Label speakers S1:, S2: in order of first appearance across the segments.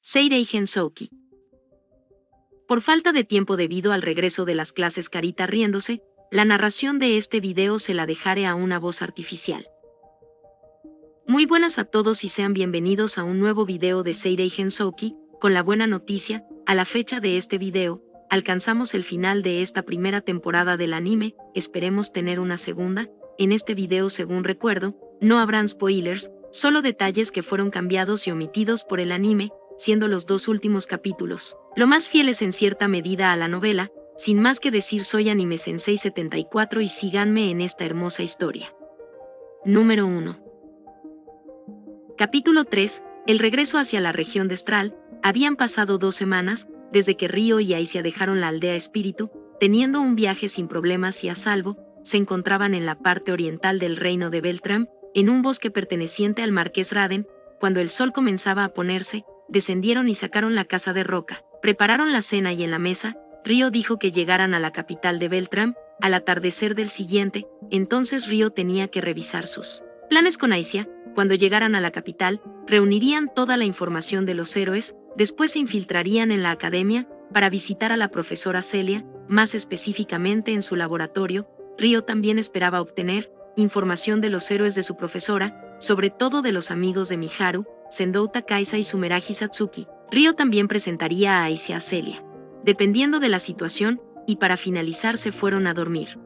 S1: Seirei Gensouki. Por falta de tiempo debido al regreso de las clases Carita riéndose, la narración de este video se la dejaré a una voz artificial. Muy buenas a todos y sean bienvenidos a un nuevo video de Seirei Gensouki, con la buena noticia, a la fecha de este video, alcanzamos el final de esta primera temporada del anime, esperemos tener una segunda. En este video, según recuerdo, no habrán spoilers, solo detalles que fueron cambiados y omitidos por el anime, siendo los dos últimos capítulos lo más fieles en cierta medida a la novela. Sin más que decir, soy Anime Sensei 74 y síganme en esta hermosa historia. Número 1. Capítulo 3. El regreso hacia la región de Stral. Habían pasado 2 semanas, desde que Ryo y Aicia dejaron la aldea Espíritu, teniendo un viaje sin problemas y a salvo. Se encontraban en la parte oriental del reino de Beltram, en un bosque perteneciente al marqués Raden. Cuando el sol comenzaba a ponerse, descendieron y sacaron la casa de roca, prepararon la cena y en la mesa, Ryo dijo que llegaran a la capital de Beltram al atardecer del siguiente. Entonces Ryo tenía que revisar sus planes con Aicia. Cuando llegaran a la capital, reunirían toda la información de los héroes, después se infiltrarían en la academia para visitar a la profesora Celia, más específicamente en su laboratorio. Ryo también esperaba obtener información de los héroes de su profesora, sobre todo de los amigos de Miharu, Sendouta Kaisa y Sumeragi Satsuki. Ryo también presentaría a Aicia a Celia, dependiendo de la situación, y para finalizar se fueron a dormir.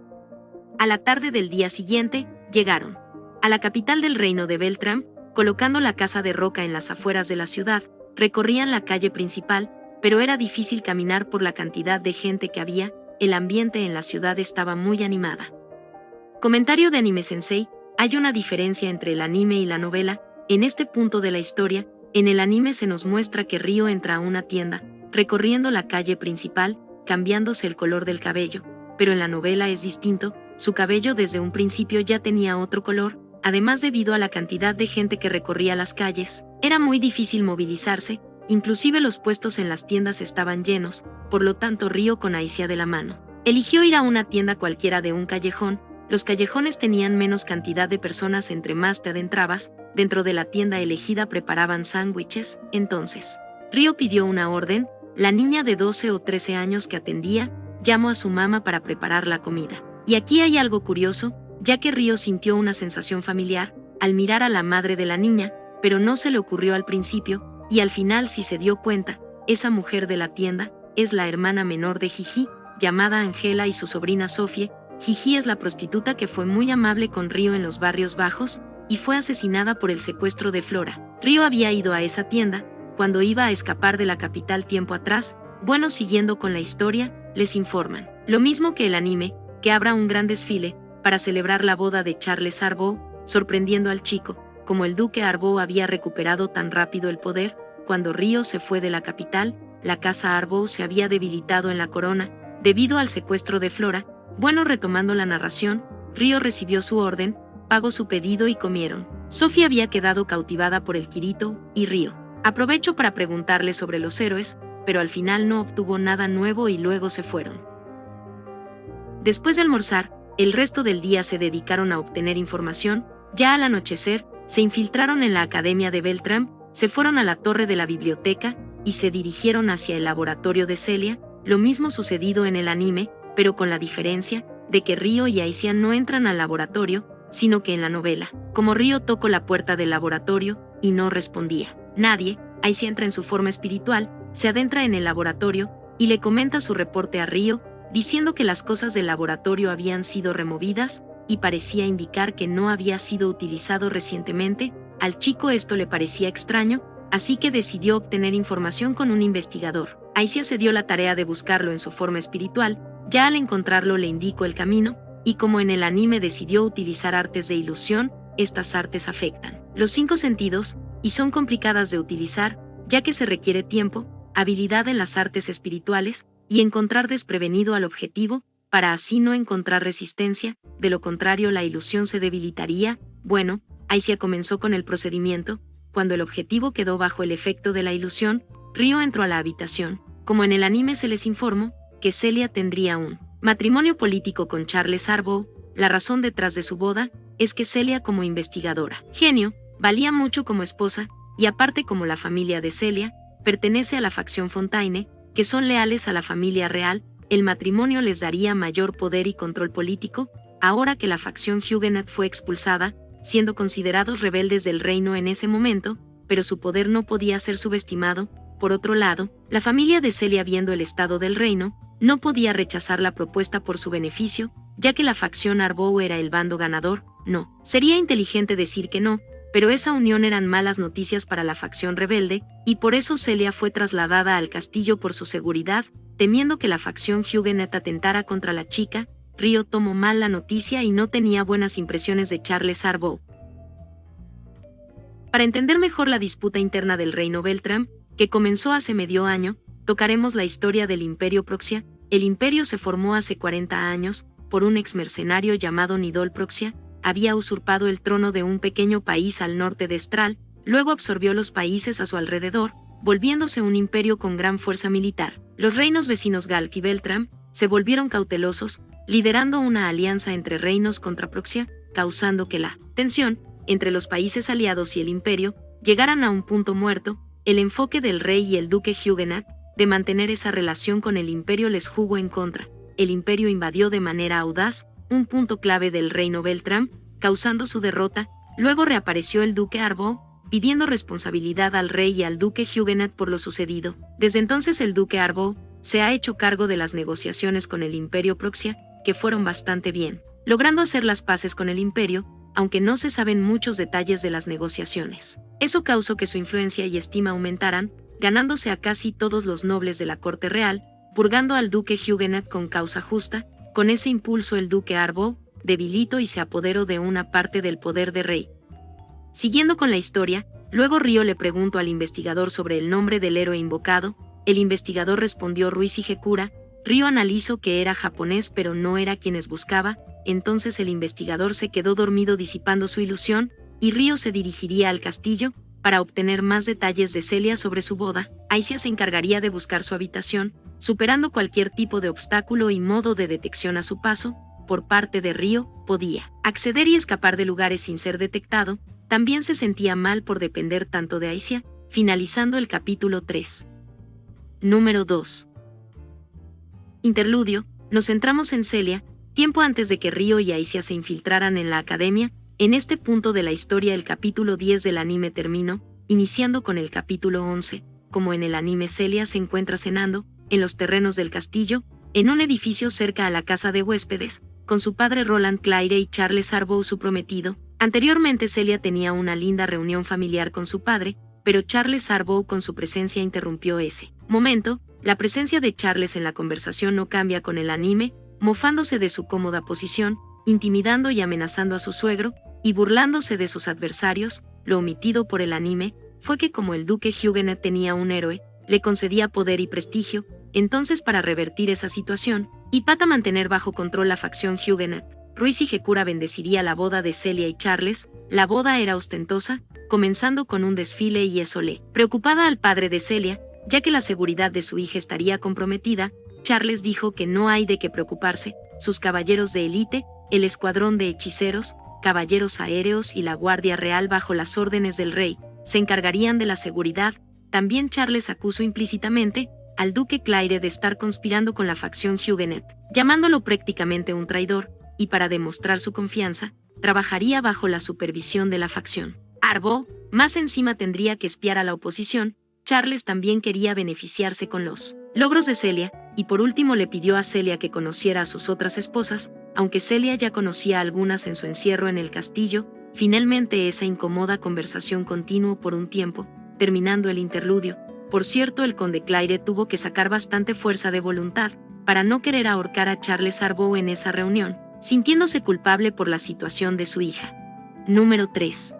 S1: A la tarde del día siguiente, llegaron a la capital del reino de Beltram, colocando la casa de roca en las afueras de la ciudad. Recorrían la calle principal, pero era difícil caminar por la cantidad de gente que había. El ambiente en la ciudad estaba muy animada. Comentario de Anime Sensei: hay una diferencia entre el anime y la novela. En este punto de la historia, en el anime se nos muestra que Ryo entra a una tienda, recorriendo la calle principal, cambiándose el color del cabello, pero en la novela es distinto. Su cabello desde un principio ya tenía otro color. Además, debido a la cantidad de gente que recorría las calles, era muy difícil movilizarse, inclusive los puestos en las tiendas estaban llenos. Por lo tanto, Ryo, con Aicia de la mano, eligió ir a una tienda cualquiera de un callejón. Los callejones tenían menos cantidad de personas. Entre más te adentrabas, dentro de la tienda elegida preparaban sándwiches. Entonces, Ryo pidió una orden. La niña de 12 o 13 años que atendía llamó a su mamá para preparar la comida. Y aquí hay algo curioso, ya que Ryo sintió una sensación familiar al mirar a la madre de la niña, pero no se le ocurrió al principio, y al final sí se dio cuenta. Esa mujer de la tienda es la hermana menor de Jiji, llamada Angela, y su sobrina Sophie. Jiji es la prostituta que fue muy amable con Ryo en los barrios bajos, y fue asesinada por el secuestro de Flora. Ryo había ido a esa tienda cuando iba a escapar de la capital tiempo atrás. Bueno, siguiendo con la historia, les informan, lo mismo que el anime, que habrá un gran desfile para celebrar la boda de Charles Arboe, sorprendiendo al chico. Como el duque Arboe había recuperado tan rápido el poder, cuando Ryo se fue de la capital, la casa Arboe se había debilitado en la corona, debido al secuestro de Flora. Bueno, retomando la narración, Ryo recibió su orden, pagó su pedido y comieron. Sophie había quedado cautivada por el Kirito, y Ryo aprovechó para preguntarle sobre los héroes, pero al final no obtuvo nada nuevo y luego se fueron. Después de almorzar, el resto del día se dedicaron a obtener información. Ya al anochecer, se infiltraron en la academia de Beltram, se fueron a la torre de la biblioteca y se dirigieron hacia el laboratorio de Celia. Lo mismo sucedido en el anime, pero con la diferencia de que Ryo y Aicia no entran al laboratorio, sino que en la novela, como Ryo tocó la puerta del laboratorio y no respondía nadie, Aicia entra en su forma espiritual, se adentra en el laboratorio y le comenta su reporte a Ryo, diciendo que las cosas del laboratorio habían sido removidas y parecía indicar que no había sido utilizado recientemente. Al chico esto le parecía extraño, así que decidió obtener información con un investigador. Aicia se dio la tarea de buscarlo en su forma espiritual. Ya al encontrarlo le indicó el camino, y como en el anime decidió utilizar artes de ilusión. Estas artes afectan los 5 sentidos y son complicadas de utilizar, ya que se requiere tiempo, habilidad en las artes espirituales y encontrar desprevenido al objetivo, para así no encontrar resistencia. De lo contrario, la ilusión se debilitaría. Bueno, Aicia comenzó con el procedimiento. Cuando el objetivo quedó bajo el efecto de la ilusión, Ryo entró a la habitación. Como en el anime se les informó que Celia tendría un matrimonio político con Charles Arboe. La razón detrás de su boda es que Celia, como investigadora genio, valía mucho como esposa, y aparte como la familia de Celia pertenece a la facción Fontaine, que son leales a la familia real. El matrimonio les daría mayor poder y control político, ahora que la facción Huguenot fue expulsada, siendo considerados rebeldes del reino en ese momento, pero su poder no podía ser subestimado. Por otro lado, la familia de Celia, viendo el estado del reino, no podía rechazar la propuesta por su beneficio, ya que la facción Arboe era el bando ganador. No, sería inteligente decir que no, pero esa unión eran malas noticias para la facción rebelde, y por eso Celia fue trasladada al castillo por su seguridad, temiendo que la facción Huguenot atentara contra la chica. Río tomó mal la noticia y no tenía buenas impresiones de Charles Arboe. Para entender mejor la disputa interna del reino Beltrán, que comenzó hace medio año, tocaremos la historia del Imperio Proxia. El imperio se formó hace 40 años, por un exmercenario llamado Nidol Proxia. Había usurpado el trono de un pequeño país al norte de Estral, luego absorbió los países a su alrededor, volviéndose un imperio con gran fuerza militar. Los reinos vecinos Galk y Beltrán se volvieron cautelosos, liderando una alianza entre reinos contra Proxia, causando que la tensión entre los países aliados y el imperio llegaran a un punto muerto. El enfoque del rey y el duque Huguenot de mantener esa relación con el imperio les jugó en contra. El imperio invadió de manera audaz un punto clave del reino Beltrán, causando su derrota. Luego reapareció el duque Arboe, pidiendo responsabilidad al rey y al duque Huguenot por lo sucedido. Desde entonces el duque Arboe se ha hecho cargo de las negociaciones con el imperio Proxia, que fueron bastante bien, logrando hacer las paces con el imperio, aunque no se saben muchos detalles de las negociaciones. Eso causó que su influencia y estima aumentaran, ganándose a casi todos los nobles de la corte real, purgando al duque Huguenot con causa justa. Con ese impulso el duque Arboe debilitó y se apoderó de una parte del poder de rey. Siguiendo con la historia, luego Río le preguntó al investigador sobre el nombre del héroe invocado. El investigador respondió Ruiz Higekura. Río analizó que era japonés pero no era quienes buscaba. Entonces el investigador se quedó dormido disipando su ilusión, y Río se dirigiría al castillo para obtener más detalles de Celia sobre su boda. Aicia se encargaría de buscar su habitación, superando cualquier tipo de obstáculo y modo de detección a su paso. Por parte de Río, podía acceder y escapar de lugares sin ser detectado. También se sentía mal por depender tanto de Aicia. Finalizando el capítulo 3. Número 2. Interludio. Nos centramos en Celia, tiempo antes de que Río y Aicia se infiltraran en la academia. En este punto de la historia el capítulo 10 del anime terminó, iniciando con el capítulo 11. Como en el anime, Celia se encuentra cenando en los terrenos del castillo, en un edificio cerca a la casa de huéspedes, con su padre Roland Claire y Charles Arboe, su prometido. Anteriormente Celia tenía una linda reunión familiar con su padre, pero Charles Arboe con su presencia interrumpió ese momento. La presencia de Charles en la conversación no cambia con el anime, mofándose de su cómoda posición, intimidando y amenazando a su suegro, y burlándose de sus adversarios. Lo omitido por el anime fue que como el duque Huguenot tenía un héroe, le concedía poder y prestigio. Entonces, para revertir esa situación, y para mantener bajo control la facción Huguenot, Ruiz Higekura bendeciría la boda de Celia y Charles. La boda era ostentosa, comenzando con un desfile, y eso le preocupaba al padre de Celia, ya que la seguridad de su hija estaría comprometida. Charles dijo que no hay de qué preocuparse. Sus caballeros de élite, el escuadrón de hechiceros, caballeros aéreos y la guardia real bajo las órdenes del rey, se encargarían de la seguridad. También Charles acusó implícitamente al duque Claire de estar conspirando con la facción Huguenot, llamándolo prácticamente un traidor, y para demostrar su confianza, trabajaría bajo la supervisión de la facción Arboe. Más encima tendría que espiar a la oposición. Charles también quería beneficiarse con los logros de Celia, y por último le pidió a Celia que conociera a sus otras esposas, aunque Celia ya conocía a algunas en su encierro en el castillo. Finalmente esa incómoda conversación continuó por un tiempo, terminando el interludio. Por cierto, el conde Claire tuvo que sacar bastante fuerza de voluntad para no querer ahorcar a Charles Arboe en esa reunión, sintiéndose culpable por la situación de su hija. Número 3.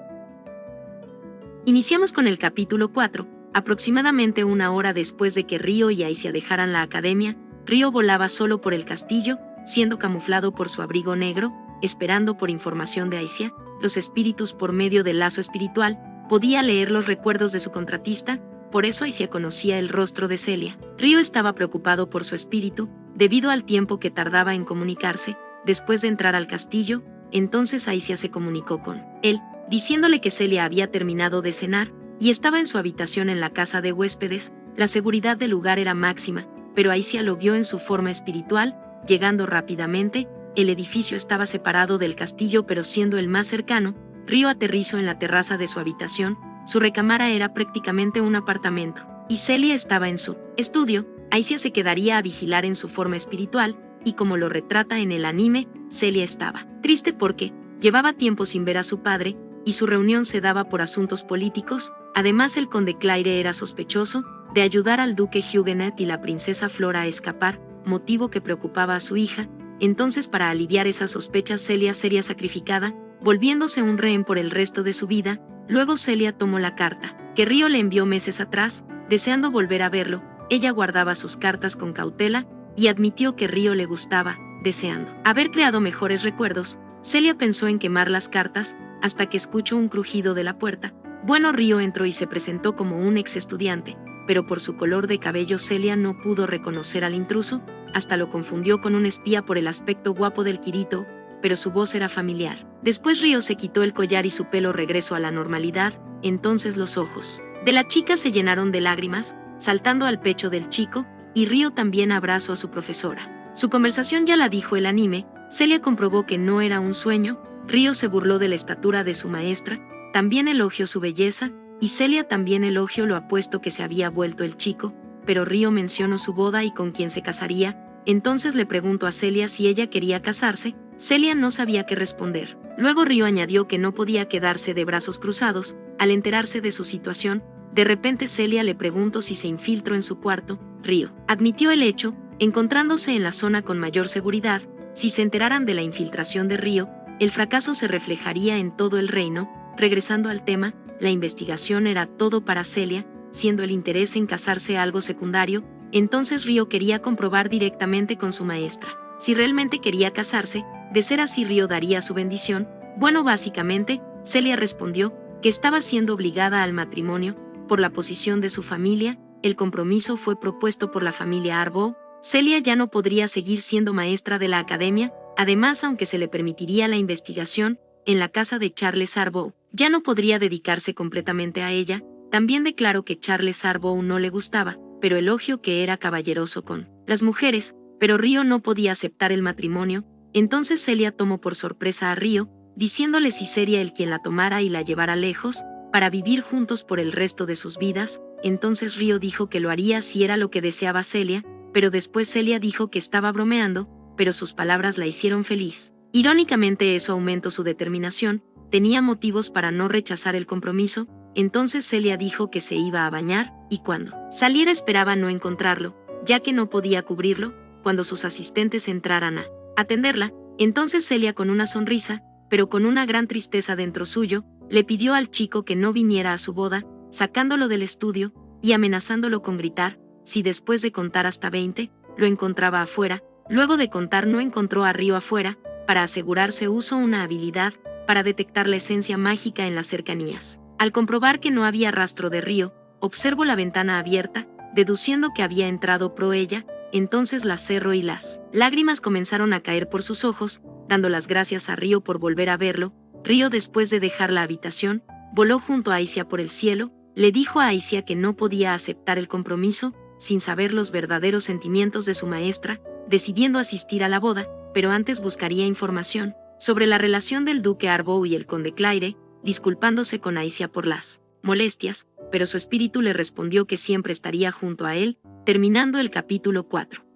S1: Iniciamos con el capítulo 4. Aproximadamente una hora después de que Río y Aicia dejaran la academia, Río volaba solo por el castillo, siendo camuflado por su abrigo negro, esperando por información de Aicia. Los espíritus, por medio del lazo espiritual, podía leer los recuerdos de su contratista, por eso Aicia conocía el rostro de Celia. Río estaba preocupado por su espíritu, debido al tiempo que tardaba en comunicarse. Después de entrar al castillo, entonces Aicia se comunicó con él, diciéndole que Celia había terminado de cenar y estaba en su habitación en la casa de huéspedes. La seguridad del lugar era máxima, pero Aicia lo vio en su forma espiritual, llegando rápidamente. El edificio estaba separado del castillo, pero siendo el más cercano, Ryo aterrizó en la terraza de su habitación. Su recámara era prácticamente un apartamento, y Celia estaba en su estudio. Aicia se quedaría a vigilar en su forma espiritual, y como lo retrata en el anime, Celia estaba triste porque llevaba tiempo sin ver a su padre, y su reunión se daba por asuntos políticos. Además, el conde Claire era sospechoso de ayudar al duque Huguenet y la princesa Flora a escapar, motivo que preocupaba a su hija. Entonces, para aliviar esas sospechas, Celia sería sacrificada, volviéndose un rehén por el resto de su vida. Luego Celia tomó la carta que Ryo le envió meses atrás, deseando volver a verlo. Ella guardaba sus cartas con cautela y admitió que Ryo le gustaba, deseando haber creado mejores recuerdos. Celia pensó en quemar las cartas, hasta que escuchó un crujido de la puerta. Bueno, Ryo entró y se presentó como un ex estudiante, pero por su color de cabello Celia no pudo reconocer al intruso, hasta lo confundió con un espía por el aspecto guapo del Kirito, pero su voz era familiar. Después Ryo se quitó el collar y su pelo regresó a la normalidad. Entonces los ojos de la chica se llenaron de lágrimas, saltando al pecho del chico, y Ryo también abrazó a su profesora. Su conversación ya la dijo el anime. Celia comprobó que no era un sueño. Ryo se burló de la estatura de su maestra, también elogió su belleza, y Celia también elogió lo apuesto que se había vuelto el chico, pero Ryo mencionó su boda y con quién se casaría. Entonces le preguntó a Celia si ella quería casarse. Celia no sabía qué responder. Luego Ryo añadió que no podía quedarse de brazos cruzados. Al enterarse de su situación, de repente Celia le preguntó si se infiltró en su cuarto. Ryo admitió el hecho, encontrándose en la zona con mayor seguridad. Si se enteraran de la infiltración de Ryo, el fracaso se reflejaría en todo el reino. Regresando al tema, la investigación era todo para Celia, siendo el interés en casarse algo secundario. Entonces Ryo quería comprobar directamente con su maestra si realmente quería casarse. De ser así, Ryo daría su bendición. Bueno, básicamente, Celia respondió que estaba siendo obligada al matrimonio por la posición de su familia. El compromiso fue propuesto por la familia Arboe. Celia ya no podría seguir siendo maestra de la academia. Además, aunque se le permitiría la investigación en la casa de Charles Arboe, ya no podría dedicarse completamente a ella. También declaró que Charles Arboe no le gustaba, pero elogió que era caballeroso con las mujeres, pero Ryo no podía aceptar el matrimonio. Entonces Celia tomó por sorpresa a Ryo, diciéndole si sería él quien la tomara y la llevara lejos, para vivir juntos por el resto de sus vidas. Entonces Ryo dijo que lo haría si era lo que deseaba Celia, pero después Celia dijo que estaba bromeando, pero sus palabras la hicieron feliz. Irónicamente, eso aumentó su determinación. Tenía motivos para no rechazar el compromiso. Entonces Celia dijo que se iba a bañar, y cuando saliera esperaba no encontrarlo, ya que no podía cubrirlo. Cuando sus asistentes entraran a atenderla, entonces Celia, con una sonrisa, pero con una gran tristeza dentro suyo, le pidió al chico que no viniera a su boda, sacándolo del estudio y amenazándolo con gritar si después de contar hasta 20, lo encontraba afuera. Luego de contar no encontró a Ryo afuera. Para asegurarse usó una habilidad para detectar la esencia mágica en las cercanías. Al comprobar que no había rastro de Ryo, observó la ventana abierta, deduciendo que había entrado por ella. Entonces la cerró y las lágrimas comenzaron a caer por sus ojos, dando las gracias a Ryo por volver a verlo. Ryo, después de dejar la habitación, voló junto a Aicia por el cielo. Le dijo a Aicia que no podía aceptar el compromiso sin saber los verdaderos sentimientos de su maestra, decidiendo asistir a la boda, pero antes buscaría información sobre la relación del duque Arboe y el conde Claire, disculpándose con Aicia por las molestias, pero su espíritu le respondió que siempre estaría junto a él. Terminando el capítulo 4.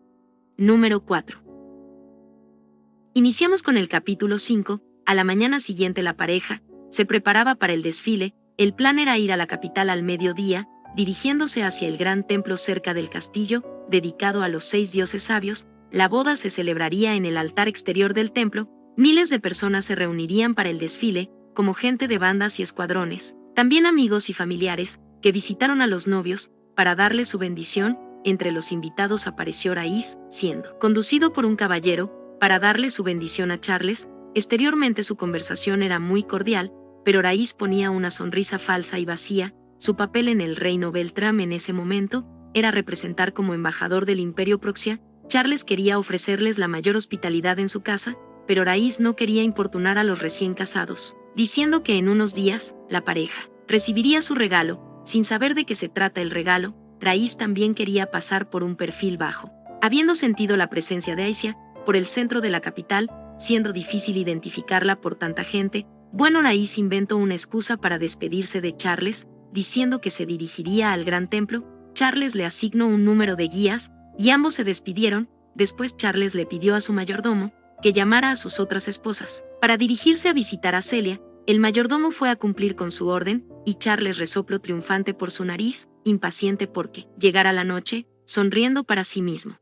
S1: Número 4. Iniciamos con el capítulo 5. A la mañana siguiente la pareja se preparaba para el desfile. El plan era ir a la capital al mediodía, dirigiéndose hacia el gran templo cerca del castillo, dedicado a los 6 dioses sabios. La boda se celebraría en el altar exterior del templo. Miles de personas se reunirían para el desfile, como gente de bandas y escuadrones, también amigos y familiares, que visitaron a los novios para darle su bendición. Entre los invitados apareció Raiz, siendo conducido por un caballero, para darle su bendición a Charles. Exteriormente su conversación era muy cordial, pero Raiz ponía una sonrisa falsa y vacía. Su papel en el reino Beltram en ese momento era representar como embajador del Imperio Proxia. Charles quería ofrecerles la mayor hospitalidad en su casa, pero Raiz no quería importunar a los recién casados, diciendo que en unos días, la pareja recibiría su regalo. Sin saber de qué se trata el regalo, Raíz también quería pasar por un perfil bajo. Habiendo sentido la presencia de Aisia por el centro de la capital, siendo difícil identificarla por tanta gente, bueno, Raíz inventó una excusa para despedirse de Charles, diciendo que se dirigiría al gran templo. Charles le asignó un número de guías, y ambos se despidieron. Después Charles le pidió a su mayordomo que llamara a sus otras esposas. Para dirigirse a visitar a Celia, el mayordomo fue a cumplir con su orden, y Charles resopló triunfante por su nariz, impaciente porque llegara la noche, sonriendo para sí mismo.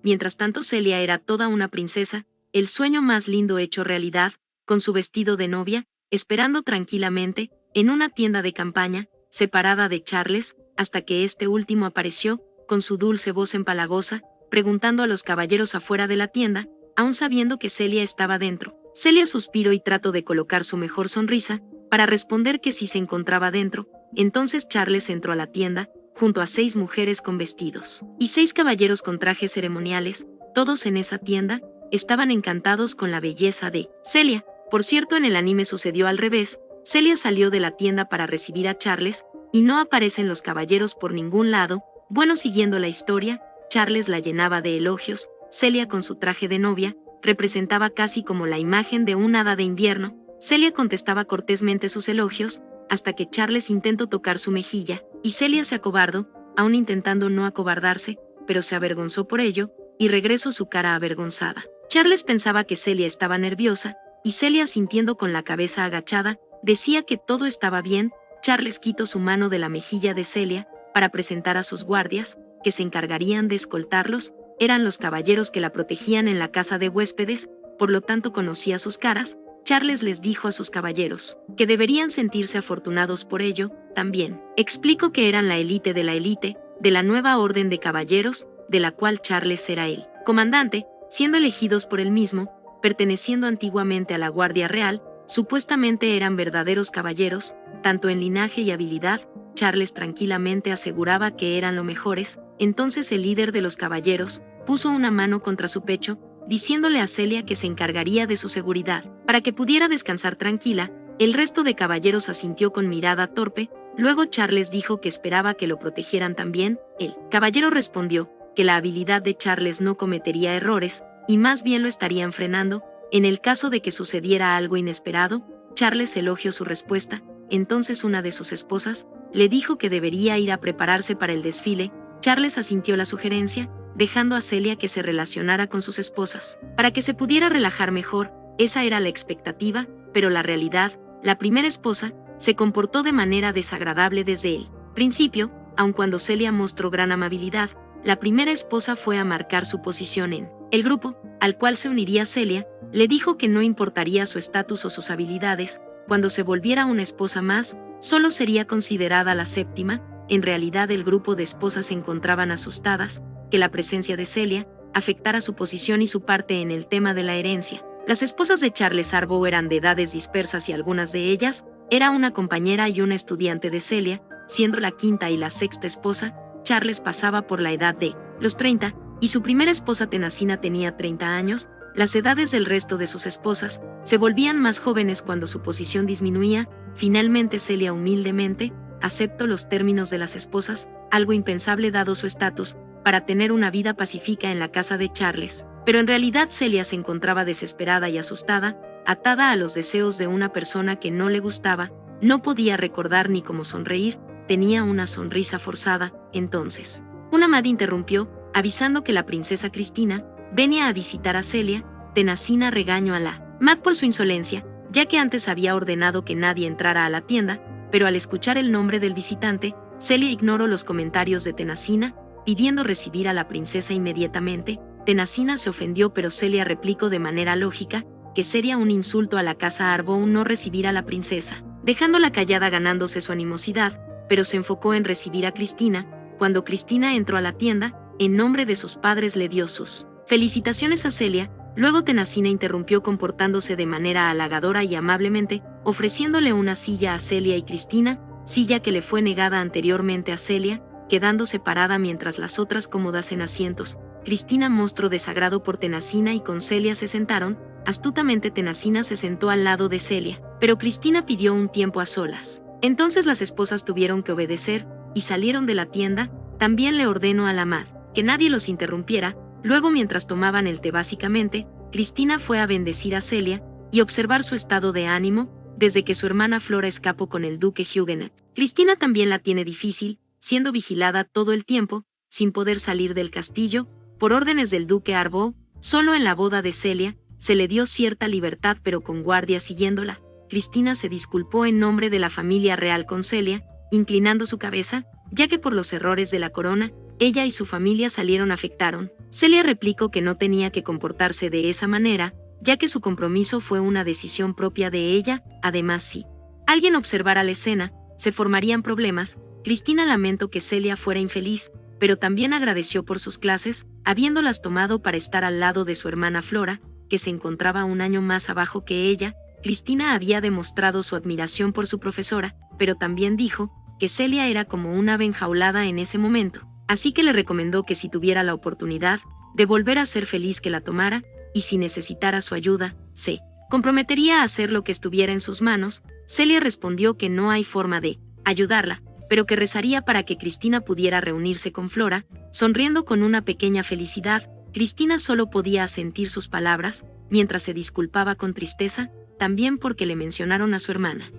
S1: Mientras tanto Celia era toda una princesa, el sueño más lindo hecho realidad, con su vestido de novia, esperando tranquilamente, en una tienda de campaña, separada de Charles, hasta que este último apareció, con su dulce voz empalagosa, preguntando a los caballeros afuera de la tienda, aún sabiendo que Celia estaba dentro. Celia suspiró y trató de colocar su mejor sonrisa, para responder que sí se encontraba dentro. Entonces Charles entró a la tienda, junto a 6 mujeres con vestidos, y 6 caballeros con trajes ceremoniales. Todos en esa tienda estaban encantados con la belleza de Celia. Por cierto, en el anime sucedió al revés. Celia salió de la tienda para recibir a Charles, y no aparecen los caballeros por ningún lado. Bueno, siguiendo la historia, Charles la llenaba de elogios. Celia, con su traje de novia, representaba casi como la imagen de un hada de invierno. Celia contestaba cortésmente sus elogios, hasta que Charles intentó tocar su mejilla, y Celia se acobardó, aún intentando no acobardarse, pero se avergonzó por ello, y regresó su cara avergonzada. Charles pensaba que Celia estaba nerviosa, y Celia, sintiendo con la cabeza agachada, decía que todo estaba bien. Charles quitó su mano de la mejilla de Celia, para presentar a sus guardias, que se encargarían de escoltarlos. Eran los caballeros que la protegían en la casa de huéspedes, por lo tanto conocía sus caras. Charles les dijo a sus caballeros que deberían sentirse afortunados por ello. También explicó que eran la élite, de la nueva orden de caballeros, de la cual Charles era el comandante, siendo elegidos por él mismo, perteneciendo antiguamente a la Guardia Real. Supuestamente eran verdaderos caballeros, tanto en linaje y habilidad. Charles tranquilamente aseguraba que eran los mejores. Entonces el líder de los caballeros puso una mano contra su pecho, diciéndole a Celia que se encargaría de su seguridad, para que pudiera descansar tranquila. El resto de caballeros asintió con mirada torpe. Luego Charles dijo que esperaba que lo protegieran también. El caballero respondió que la habilidad de Charles no cometería errores, y más bien lo estarían frenando, en el caso de que sucediera algo inesperado. Charles elogió su respuesta. Entonces una de sus esposas le dijo que debería ir a prepararse para el desfile. Charles asintió la sugerencia, dejando a Celia que se relacionara con sus esposas, para que se pudiera relajar mejor. Esa era la expectativa, pero la realidad, la primera esposa, se comportó de manera desagradable desde el principio. Aun cuando Celia mostró gran amabilidad, la primera esposa fue a marcar su posición en el grupo, al cual se uniría Celia. Le dijo que no importaría su estatus o sus habilidades, cuando se volviera una esposa más, solo sería considerada la séptima. En realidad el grupo de esposas se encontraban asustadas, que la presencia de Celia afectara su posición y su parte en el tema de la herencia. Las esposas de Charles Arbow eran de edades dispersas y algunas de ellas era una compañera y una estudiante de Celia. Siendo la quinta y la sexta esposa, Charles pasaba por la edad de los 30, y su primera esposa Tenacina tenía 30 años. Las edades del resto de sus esposas se volvían más jóvenes cuando su posición disminuía. Finalmente Celia humildemente aceptó los términos de las esposas, algo impensable dado su estatus, para tener una vida pacífica en la casa de Charles. Pero en realidad Celia se encontraba desesperada y asustada, atada a los deseos de una persona que no le gustaba. No podía recordar ni cómo sonreír, tenía una sonrisa forzada. Entonces, una madre interrumpió, avisando que la princesa Cristina venía a visitar a Celia. Tenacina regañó a la Mad por su insolencia, ya que antes había ordenado que nadie entrara a la tienda, pero al escuchar el nombre del visitante, Celia ignoró los comentarios de Tenacina, pidiendo recibir a la princesa inmediatamente. Tenacina se ofendió, pero Celia replicó de manera lógica que sería un insulto a la casa Arbow no recibir a la princesa, dejándola callada ganándose su animosidad, pero se enfocó en recibir a Cristina. Cuando Cristina entró a la tienda, en nombre de sus padres le dio sus felicitaciones a Celia. Luego Tenacina interrumpió comportándose de manera halagadora y amablemente, ofreciéndole una silla a Celia y Cristina, silla que le fue negada anteriormente a Celia, quedando separada mientras las otras cómodas en asientos. Cristina mostró desagrado por Tenacina y con Celia se sentaron. Astutamente Tenacina se sentó al lado de Celia, pero Cristina pidió un tiempo a solas. Entonces las esposas tuvieron que obedecer, y salieron de la tienda. También le ordenó a la Mad que nadie los interrumpiera. Luego, mientras tomaban el té básicamente, Cristina fue a bendecir a Celia y observar su estado de ánimo desde que su hermana Flora escapó con el duque Huguenet. Cristina también la tiene difícil, siendo vigilada todo el tiempo, sin poder salir del castillo, por órdenes del duque Arboe. Solo en la boda de Celia se le dio cierta libertad, pero con guardia siguiéndola. Cristina se disculpó en nombre de la familia real con Celia, inclinando su cabeza, ya que por los errores de la corona, ella y su familia salieron afectaron. Celia replicó que no tenía que comportarse de esa manera, ya que su compromiso fue una decisión propia de ella. Además, si alguien observara la escena, se formarían problemas. Cristina lamentó que Celia fuera infeliz, pero también agradeció por sus clases, habiéndolas tomado para estar al lado de su hermana Flora, que se encontraba un año más abajo que ella. Cristina había demostrado su admiración por su profesora, pero también dijo que Celia era como una ave enjaulada en ese momento, así que le recomendó que si tuviera la oportunidad de volver a ser feliz, que la tomara, y si necesitara su ayuda, se comprometería a hacer lo que estuviera en sus manos. Celia respondió que no hay forma de ayudarla, pero que rezaría para que Cristina pudiera reunirse con Flora, sonriendo con una pequeña felicidad. Cristina solo podía sentir sus palabras, mientras se disculpaba con tristeza, también porque le mencionaron a su hermana.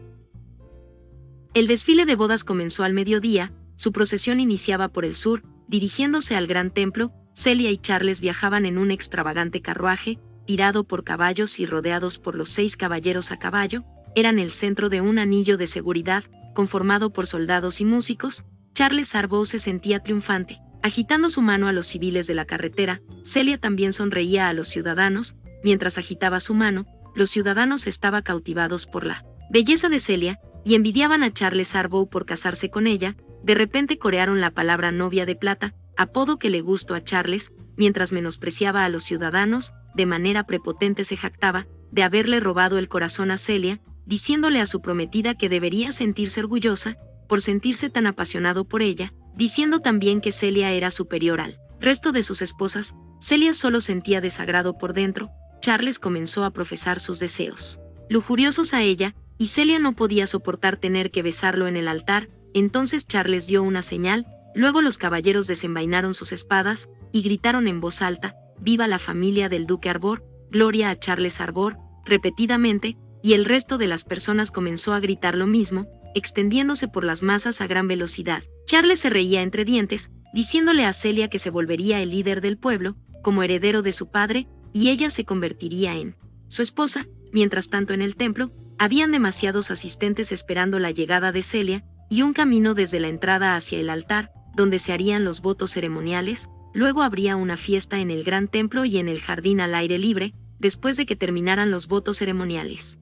S1: El desfile de bodas comenzó al mediodía. Su procesión iniciaba por el sur, dirigiéndose al gran templo. Celia y Charles viajaban en un extravagante carruaje, tirado por caballos y rodeados por los 6 caballeros a caballo. Eran el centro de un anillo de seguridad, conformado por soldados y músicos. Charles Arboe se sentía triunfante, agitando su mano a los civiles de la carretera. Celia también sonreía a los ciudadanos. Mientras agitaba su mano, los ciudadanos estaban cautivados por la belleza de Celia y envidiaban a Charles Arboe por casarse con ella. De repente corearon la palabra novia de plata, apodo que le gustó a Charles. Mientras menospreciaba a los ciudadanos, de manera prepotente se jactaba de haberle robado el corazón a Celia, diciéndole a su prometida que debería sentirse orgullosa por sentirse tan apasionado por ella, diciendo también que Celia era superior al resto de sus esposas. Celia solo sentía desagrado por dentro. Charles comenzó a profesar sus deseos lujuriosos a ella, y Celia no podía soportar tener que besarlo en el altar. Entonces Charles dio una señal. Luego los caballeros desenvainaron sus espadas y gritaron en voz alta: «¡Viva la familia del duque Arboe! ¡Gloria a Charles Arboe!», repetidamente, y el resto de las personas comenzó a gritar lo mismo, extendiéndose por las masas a gran velocidad. Charles se reía entre dientes, diciéndole a Celia que se volvería el líder del pueblo, como heredero de su padre, y ella se convertiría en su esposa. Mientras tanto, en el templo, habían demasiados asistentes esperando la llegada de Celia, y un camino desde la entrada hacia el altar, donde se harían los votos ceremoniales. Luego habría una fiesta en el gran templo y en el jardín al aire libre, después de que terminaran los votos ceremoniales.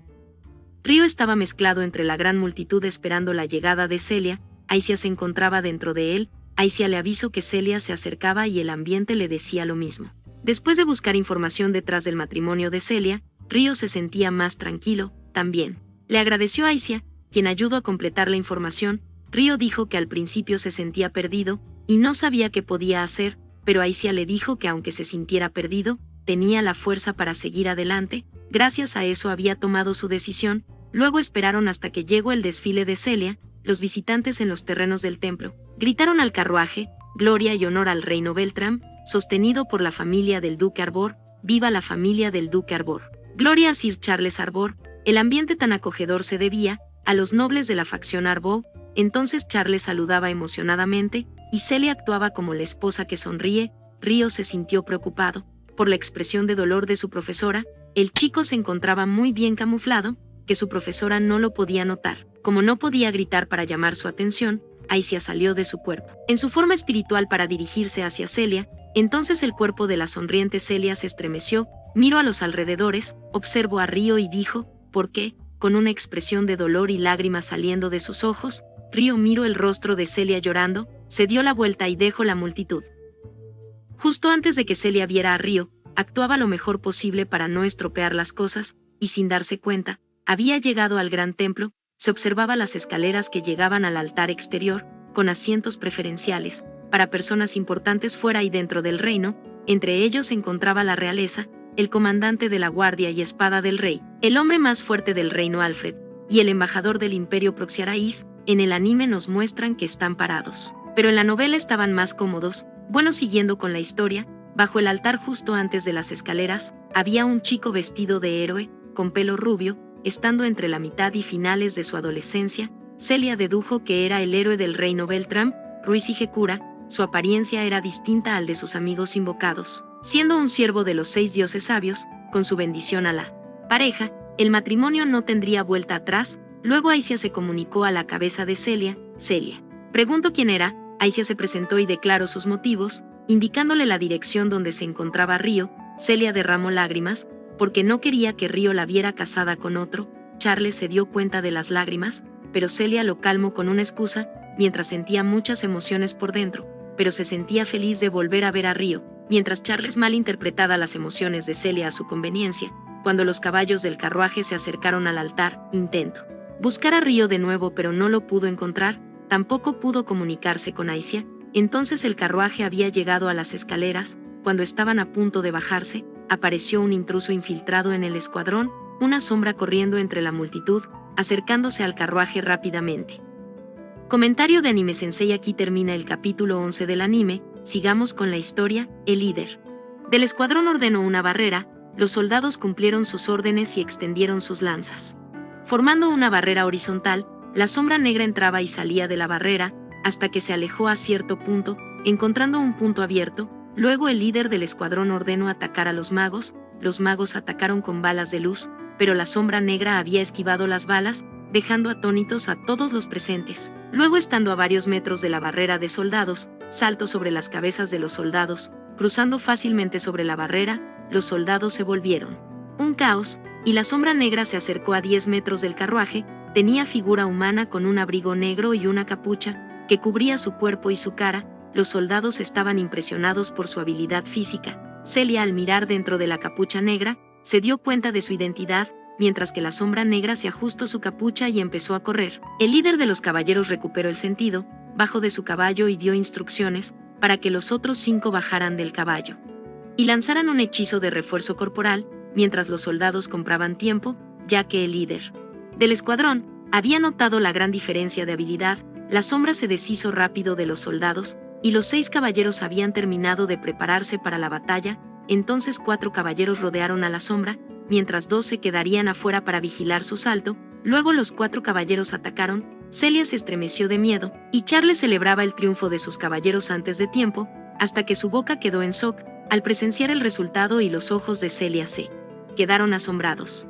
S1: Río estaba mezclado entre la gran multitud esperando la llegada de Celia. Aicia se encontraba dentro de él. Aicia le avisó que Celia se acercaba y el ambiente le decía lo mismo. Después de buscar información detrás del matrimonio de Celia, Río se sentía más tranquilo. También le agradeció a Aicia, quien ayudó a completar la información. Río dijo que al principio se sentía perdido y no sabía qué podía hacer, pero Aicia le dijo que aunque se sintiera perdido, tenía la fuerza para seguir adelante. Gracias a eso había tomado su decisión. Luego esperaron hasta que llegó el desfile de Celia. Los visitantes en los terrenos del templo gritaron al carruaje: «Gloria y honor al reino Beltrán, sostenido por la familia del duque Arboe! ¡Viva la familia del duque Arboe! ¡Gloria a Sir Charles Arboe!». El ambiente tan acogedor se debía a los nobles de la facción Arboe. Entonces Charles saludaba emocionadamente, y Celia actuaba como la esposa que sonríe. Río se sintió preocupado por la expresión de dolor de su profesora. El chico se encontraba muy bien camuflado, que su profesora no lo podía notar. Como no podía gritar para llamar su atención, Aicia salió de su cuerpo en su forma espiritual para dirigirse hacia Celia. Entonces el cuerpo de la sonriente Celia se estremeció, miró a los alrededores, observó a Río y dijo: «¿Por qué?», con una expresión de dolor y lágrimas saliendo de sus ojos. Río miró el rostro de Celia llorando, se dio la vuelta y dejó la multitud. Justo antes de que Celia viera a Río, actuaba lo mejor posible para no estropear las cosas, y sin darse cuenta, había llegado al gran templo. Se observaba las escaleras que llegaban al altar exterior, con asientos preferenciales para personas importantes fuera y dentro del reino. Entre ellos se encontraba la realeza, el comandante de la guardia y espada del rey, el hombre más fuerte del reino Alfred, y el embajador del imperio Proxiarais. en el anime nos muestran que están parados. Pero en la novela estaban más cómodos. Bueno, siguiendo con la historia, bajo el altar justo antes de las escaleras, había un chico vestido de héroe, con pelo rubio, estando entre la mitad y finales de su adolescencia. Celia dedujo que era el héroe del reino Beltrán, Ruiz y Hekura. Su apariencia era distinta al de sus amigos invocados. Siendo un siervo de los 6 dioses sabios, con su bendición a la pareja, el matrimonio no tendría vuelta atrás. Luego Aicia se comunicó a la cabeza de Celia. Celia preguntó quién era. Aicia se presentó y declaró sus motivos, indicándole la dirección donde se encontraba Río. Celia derramó lágrimas, porque no quería que Río la viera casada con otro. Charles se dio cuenta de las lágrimas, pero Celia lo calmó con una excusa, mientras sentía muchas emociones por dentro, pero se sentía feliz de volver a ver a Río, mientras Charles malinterpretaba las emociones de Celia a su conveniencia. Cuando los caballos del carruaje se acercaron al altar, intentó buscar a Río de nuevo, pero no lo pudo encontrar. Tampoco pudo comunicarse con Aicia. Entonces el carruaje había llegado a las escaleras. Cuando estaban a punto de bajarse, apareció un intruso infiltrado en el escuadrón, una sombra corriendo entre la multitud, acercándose al carruaje rápidamente. Comentario de Anime Sensei. Aquí termina el capítulo 11 del anime. Sigamos con la historia. El líder del escuadrón ordenó una barrera. Los soldados cumplieron sus órdenes y extendieron sus lanzas, formando una barrera horizontal. La sombra negra entraba y salía de la barrera, hasta que se alejó a cierto punto, encontrando un punto abierto. Luego el líder del escuadrón ordenó atacar a los magos. Los magos atacaron con balas de luz, pero la sombra negra había esquivado las balas, dejando atónitos a todos los presentes. Luego, estando a varios metros de la barrera de soldados, saltó sobre las cabezas de los soldados, cruzando fácilmente sobre la barrera. Los soldados se volvieron un caos, y la sombra negra se acercó a 10 metros del carruaje. Tenía figura humana con un abrigo negro y una capucha que cubría su cuerpo y su cara. Los soldados estaban impresionados por su habilidad física. Celia, al mirar dentro de la capucha negra, se dio cuenta de su identidad, mientras que la sombra negra se ajustó su capucha y empezó a correr. El líder de los caballeros recuperó el sentido, bajó de su caballo y dio instrucciones para que los otros 5 bajaran del caballo y lanzaran un hechizo de refuerzo corporal, mientras los soldados compraban tiempo, ya que el líder del escuadrón había notado la gran diferencia de habilidad. La sombra se deshizo rápido de los soldados, y los 6 caballeros habían terminado de prepararse para la batalla. Entonces 4 caballeros rodearon a la sombra, mientras 2 se quedarían afuera para vigilar su salto. Luego los 4 caballeros atacaron. Celia se estremeció de miedo, y Charles celebraba el triunfo de sus caballeros antes de tiempo, hasta que su boca quedó en shock al presenciar el resultado, y los ojos de Celia se quedaron asombrados.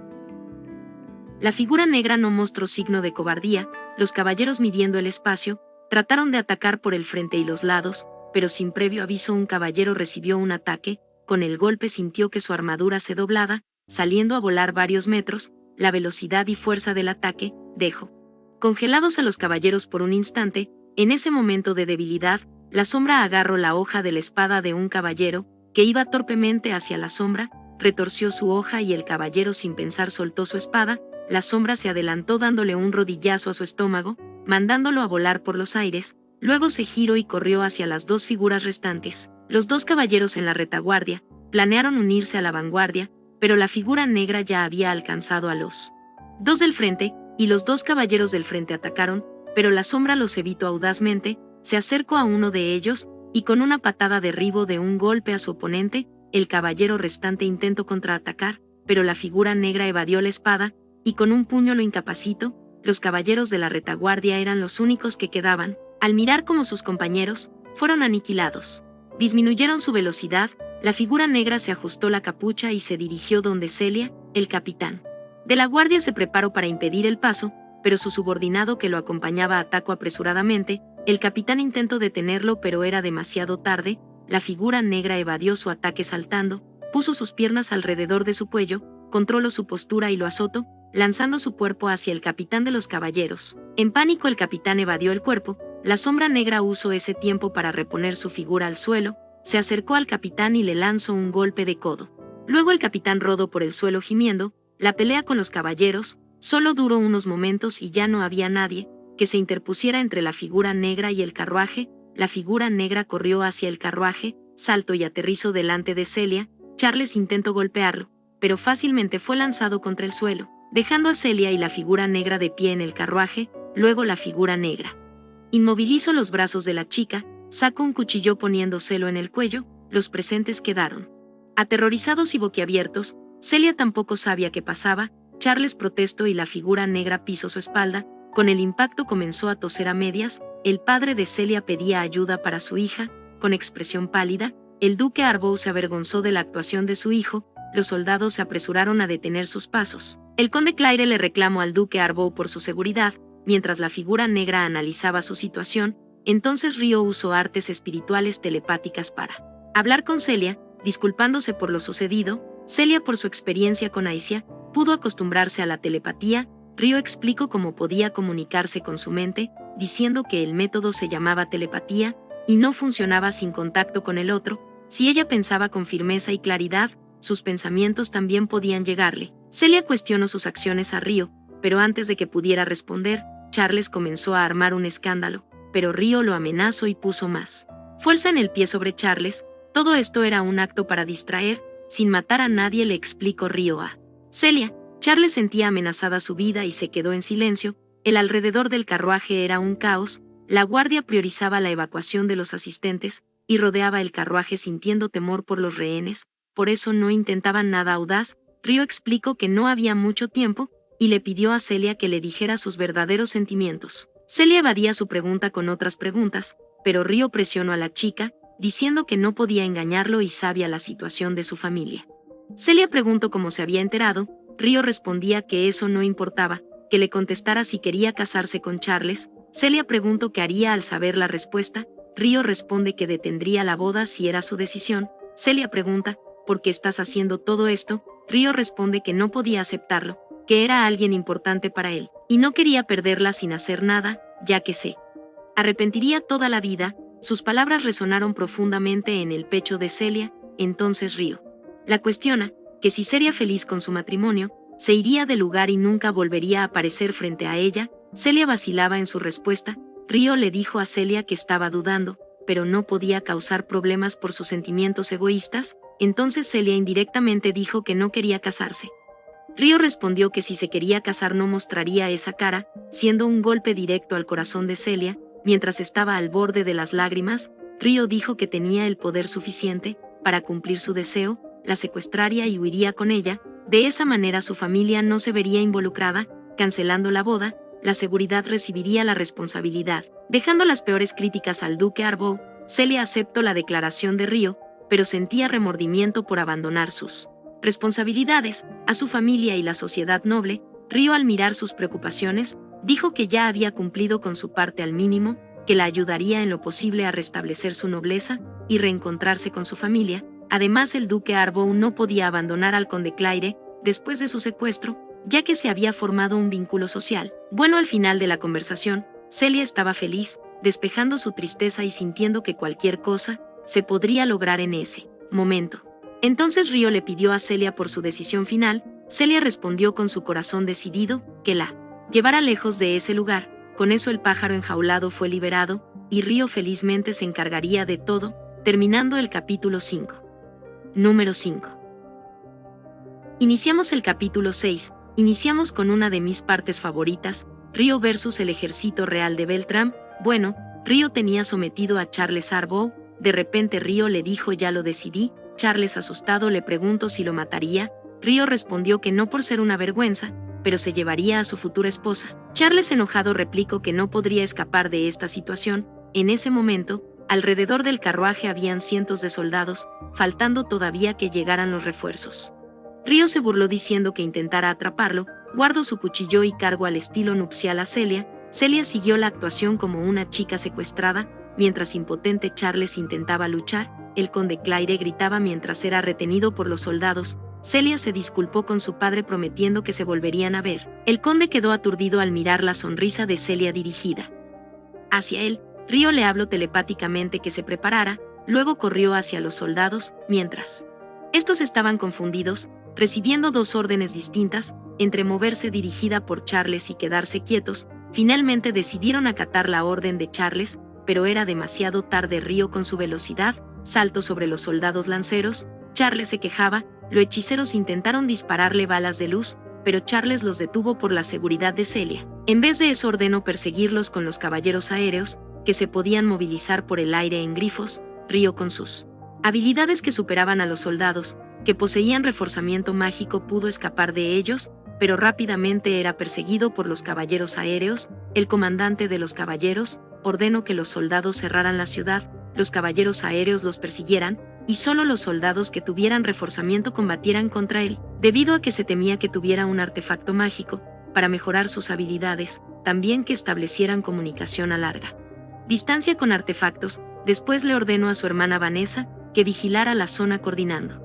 S1: La figura negra no mostró signo de cobardía. Los caballeros, midiendo el espacio, trataron de atacar por el frente y los lados, pero sin previo aviso un caballero recibió un ataque. Con el golpe sintió que su armadura se doblaba, saliendo a volar varios metros. La velocidad y fuerza del ataque dejó congelados a los caballeros por un instante. En ese momento de debilidad, la sombra agarró la hoja de la espada de un caballero que iba torpemente hacia la sombra, retorció su hoja y el caballero, sin pensar, soltó su espada. La sombra se adelantó dándole un rodillazo a su estómago, mandándolo a volar por los aires. Luego se giró y corrió hacia las 2 figuras restantes. Los 2 caballeros en la retaguardia planearon unirse a la vanguardia, pero la figura negra ya había alcanzado a los 2 del frente, y los 2 caballeros del frente atacaron, pero la sombra los evitó audazmente. Se acercó a uno de ellos, y con una patada derribó de un golpe a su oponente. El caballero restante intentó contraatacar, pero la figura negra evadió la espada, y con un puño lo incapacitó. Los caballeros de la retaguardia eran los únicos que quedaban. Al mirar cómo sus compañeros fueron aniquilados, disminuyeron su velocidad. La figura negra se ajustó la capucha y se dirigió donde Celia. El capitán de la guardia se preparó para impedir el paso, pero su subordinado que lo acompañaba atacó apresuradamente. El capitán intentó detenerlo, pero era demasiado tarde. La figura negra evadió su ataque saltando, puso sus piernas alrededor de su cuello, controló su postura y lo azotó, lanzando su cuerpo hacia el capitán de los caballeros. En pánico, el capitán evadió el cuerpo. La sombra negra usó ese tiempo para reponer su figura al suelo, se acercó al capitán y le lanzó un golpe de codo. Luego el capitán rodó por el suelo gimiendo. La pelea con los caballeros solo duró unos momentos y ya no había nadie que se interpusiera entre la figura negra y el carruaje. La figura negra corrió hacia el carruaje, saltó y aterrizó delante de Celia. Charles intentó golpearlo, pero fácilmente fue lanzado contra el suelo, dejando a Celia y la figura negra de pie en el carruaje. luego la figura negra. Inmovilizo los brazos de la chica, saco un cuchillo poniéndoselo en el cuello, los presentes quedaron aterrorizados y boquiabiertos. Celia tampoco sabía qué pasaba. Charles protestó y la figura negra pisó su espalda. Con el impacto comenzó a toser a medias. El padre de Celia pedía ayuda para su hija, con expresión pálida. El duque Arbow se avergonzó de la actuación de su hijo. Los soldados se apresuraron a detener sus pasos. El conde Claire le reclamó al duque Arbow por su seguridad, mientras la figura negra analizaba su situación. Entonces Río usó artes espirituales telepáticas para hablar con Celia, disculpándose por lo sucedido. Celia, por su experiencia con Aicia, pudo acostumbrarse a la telepatía. Río explicó cómo podía comunicarse con su mente, diciendo que el método se llamaba telepatía y no funcionaba sin contacto con el otro. Si ella pensaba con firmeza y claridad, sus pensamientos también podían llegarle. Celia cuestionó sus acciones a Río, pero antes de que pudiera responder, Charles comenzó a armar un escándalo, pero Río lo amenazó y puso más fuerza en el pie sobre Charles. Todo esto era un acto para distraer, sin matar a nadie, le explicó Río a Celia. Charles sentía amenazada su vida y se quedó en silencio. El alrededor del carruaje era un caos. La guardia priorizaba la evacuación de los asistentes y rodeaba el carruaje sintiendo temor por los rehenes. Por eso no intentaban nada audaz. Río explicó que no había mucho tiempo y le pidió a Celia que le dijera sus verdaderos sentimientos. Celia evadía su pregunta con otras preguntas, pero Río presionó a la chica, diciendo que no podía engañarlo y sabía la situación de su familia. Celia preguntó cómo se había enterado. Río respondía que eso no importaba, que le contestara si quería casarse con Charles. Celia preguntó qué haría al saber la respuesta. Río responde que detendría la boda si era su decisión. Celia pregunta, ¿por qué estás haciendo todo esto? Río responde que no podía aceptarlo, que era alguien importante para él, y no quería perderla sin hacer nada, ya que se arrepentiría toda la vida. Sus palabras resonaron profundamente en el pecho de Celia. Entonces Río la cuestiona, que si sería feliz con su matrimonio, se iría del lugar y nunca volvería a aparecer frente a ella. Celia vacilaba en su respuesta. Río le dijo a Celia que estaba dudando, pero no podía causar problemas por sus sentimientos egoístas. Entonces Celia indirectamente dijo que no quería casarse. Río respondió que si se quería casar no mostraría esa cara, siendo un golpe directo al corazón de Celia. Mientras estaba al borde de las lágrimas, Río dijo que tenía el poder suficiente para cumplir su deseo, la secuestraría y huiría con ella. De esa manera su familia no se vería involucrada. Cancelando la boda, la seguridad recibiría la responsabilidad. Dejando las peores críticas al duque Arbow, Celia aceptó la declaración de Río, pero sentía remordimiento por abandonar sus responsabilidades a su familia y la sociedad noble. Río, al mirar sus preocupaciones, dijo que ya había cumplido con su parte al mínimo, que la ayudaría en lo posible a restablecer su nobleza y reencontrarse con su familia. Además, el duque Arbow no podía abandonar al conde Claire después de su secuestro, ya que se había formado un vínculo social. Bueno, al final de la conversación, Celia estaba feliz, despejando su tristeza y sintiendo que cualquier cosa se podría lograr en ese momento. Entonces Río le pidió a Celia por su decisión final. Celia respondió con su corazón decidido, que la llevara lejos de ese lugar. Con eso el pájaro enjaulado fue liberado, y Río felizmente se encargaría de todo, terminando el capítulo 5. Número 5. Iniciamos el capítulo 6. Iniciamos con una de mis partes favoritas, Río versus el ejército real de Beltrán. Bueno, Río tenía sometido a Charles Arbow. De repente Río le dijo: ya lo decidí. Charles, asustado, le preguntó si lo mataría. Río respondió que no por ser una vergüenza, pero se llevaría a su futura esposa. Charles, enojado, replicó que no podría escapar de esta situación. En ese momento, alrededor del carruaje habían cientos de soldados, faltando todavía que llegaran los refuerzos. Río se burló diciendo que intentara atraparlo. Guardó su cuchillo y cargó al estilo nupcial a Celia. Celia siguió la actuación como una chica secuestrada, mientras impotente Charles intentaba luchar. El conde Claire gritaba mientras era retenido por los soldados. Celia se disculpó con su padre prometiendo que se volverían a ver. El conde quedó aturdido al mirar la sonrisa de Celia dirigida hacia él. Río le habló telepáticamente que se preparara, luego corrió hacia los soldados, mientras estos estaban confundidos, recibiendo dos órdenes distintas, entre moverse dirigida por Charles y quedarse quietos. Finalmente decidieron acatar la orden de Charles, pero era demasiado tarde. Río, con su velocidad, saltó sobre los soldados lanceros. Charles se quejaba. Los hechiceros intentaron dispararle balas de luz, pero Charles los detuvo por la seguridad de Celia. En vez de eso ordenó perseguirlos con los caballeros aéreos, que se podían movilizar por el aire en grifos. Ryo, con sus habilidades que superaban a los soldados, que poseían reforzamiento mágico, pudo escapar de ellos, pero rápidamente era perseguido por los caballeros aéreos. El comandante de los caballeros ordenó que los soldados cerraran la ciudad, los caballeros aéreos los persiguieran, y solo los soldados que tuvieran reforzamiento combatieran contra él, debido a que se temía que tuviera un artefacto mágico, para mejorar sus habilidades, también que establecieran comunicación a larga distancia con artefactos. Después le ordenó a su hermana Vanessa que vigilara la zona coordinando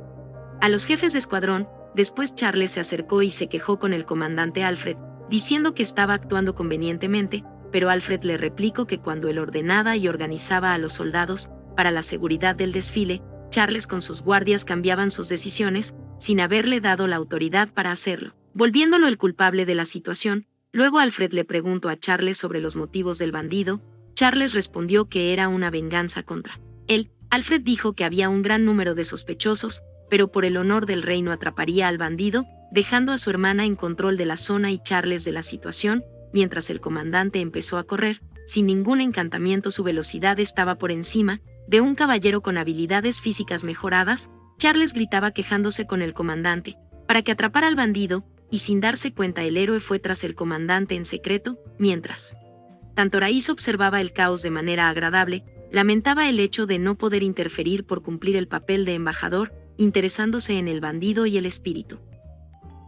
S1: a los jefes de escuadrón. Después Charles se acercó y se quejó con el comandante Alfred, diciendo que estaba actuando convenientemente, pero Alfred le replicó que cuando él ordenaba y organizaba a los soldados para la seguridad del desfile, Charles con sus guardias cambiaban sus decisiones, sin haberle dado la autoridad para hacerlo, volviéndolo el culpable de la situación. Luego Alfred le preguntó a Charles sobre los motivos del bandido. Charles respondió que era una venganza contra él. Alfred dijo que había un gran número de sospechosos, pero por el honor del reino atraparía al bandido, dejando a su hermana en control de la zona y Charles de la situación. Mientras el comandante empezó a correr, sin ningún encantamiento, su velocidad estaba por encima de un caballero con habilidades físicas mejoradas. Charles gritaba quejándose con el comandante para que atrapara al bandido, y sin darse cuenta el héroe fue tras el comandante en secreto. Mientras tanto Raíz observaba el caos de manera agradable, lamentaba el hecho de no poder interferir por cumplir el papel de embajador, interesándose en el bandido y el espíritu.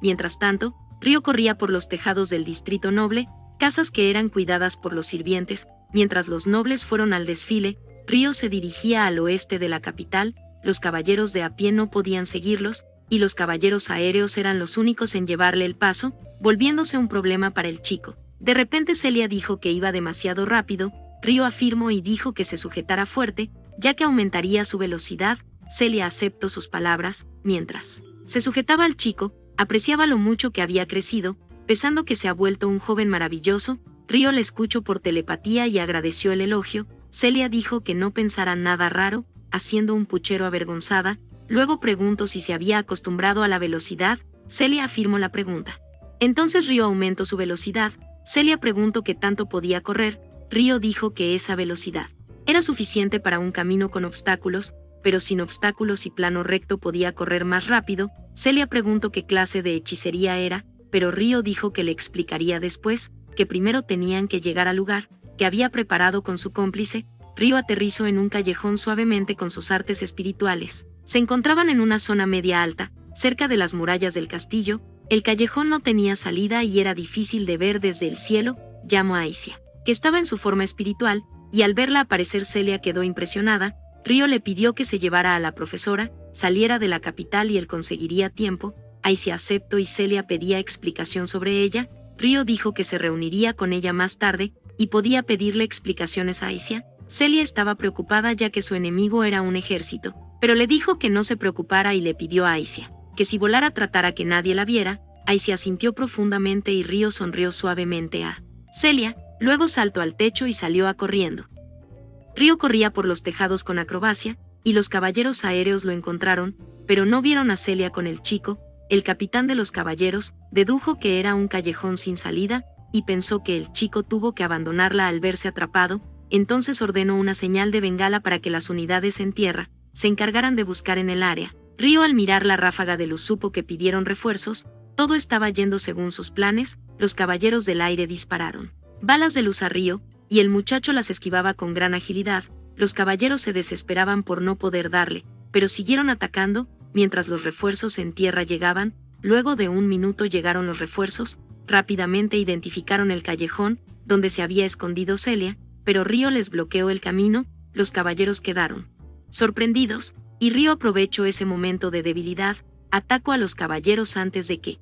S1: Mientras tanto, Ryo corría por los tejados del distrito noble, casas que eran cuidadas por los sirvientes. Mientras los nobles fueron al desfile, Ryo se dirigía al oeste de la capital. Los caballeros de a pie no podían seguirlos, y los caballeros aéreos eran los únicos en llevarle el paso, volviéndose un problema para el chico. De repente Celia dijo que iba demasiado rápido. Ryo afirmó y dijo que se sujetara fuerte, ya que aumentaría su velocidad. Celia aceptó sus palabras. Mientras se sujetaba al chico, apreciaba lo mucho que había crecido, pensando que se ha vuelto un joven maravilloso. Ryo le escuchó por telepatía y agradeció el elogio. Celia dijo que no pensara nada raro, haciendo un puchero avergonzada. Luego preguntó si se había acostumbrado a la velocidad. Celia afirmó la pregunta. Entonces Ryo aumentó su velocidad. Celia preguntó qué tanto podía correr. Ryo dijo que esa velocidad era suficiente para un camino con obstáculos, pero sin obstáculos y plano recto podía correr más rápido. Celia preguntó qué clase de hechicería era, pero Ryo dijo que le explicaría después, que primero tenían que llegar al lugar que había preparado con su cómplice. Ryo aterrizó en un callejón suavemente con sus artes espirituales. Se encontraban en una zona media alta, cerca de las murallas del castillo. El callejón no tenía salida y era difícil de ver desde el cielo. Llamó a Aicia, que estaba en su forma espiritual, y al verla aparecer Celia quedó impresionada. Ryo le pidió que se llevara a la profesora, saliera de la capital y él conseguiría tiempo. Aicia aceptó y Celia pedía explicación sobre ella. Ryo dijo que se reuniría con ella más tarde, y podía pedirle explicaciones a Aicia. Celia estaba preocupada ya que su enemigo era un ejército, pero le dijo que no se preocupara y le pidió a Aicia que si volara tratara que nadie la viera. Aicia sintió profundamente y Ryo sonrió suavemente a Celia, luego saltó al techo y salió corriendo. Ryo corría por los tejados con acrobacia, y los caballeros aéreos lo encontraron, pero no vieron a Celia con el chico. El capitán de los caballeros dedujo que era un callejón sin salida, y pensó que el chico tuvo que abandonarla al verse atrapado. Entonces ordenó una señal de bengala para que las unidades en tierra se encargaran de buscar en el área. Ryo, al mirar la ráfaga de luz, supo que pidieron refuerzos. Todo estaba yendo según sus planes. Los caballeros del aire dispararon balas de luz a Ryo, y el muchacho las esquivaba con gran agilidad. Los caballeros se desesperaban por no poder darle, pero siguieron atacando mientras los refuerzos en tierra llegaban. Luego de un minuto llegaron los refuerzos. Rápidamente identificaron el callejón donde se había escondido Celia, pero Ryo les bloqueó el camino. Los caballeros quedaron sorprendidos, y Ryo aprovechó ese momento de debilidad. Atacó a los caballeros antes de que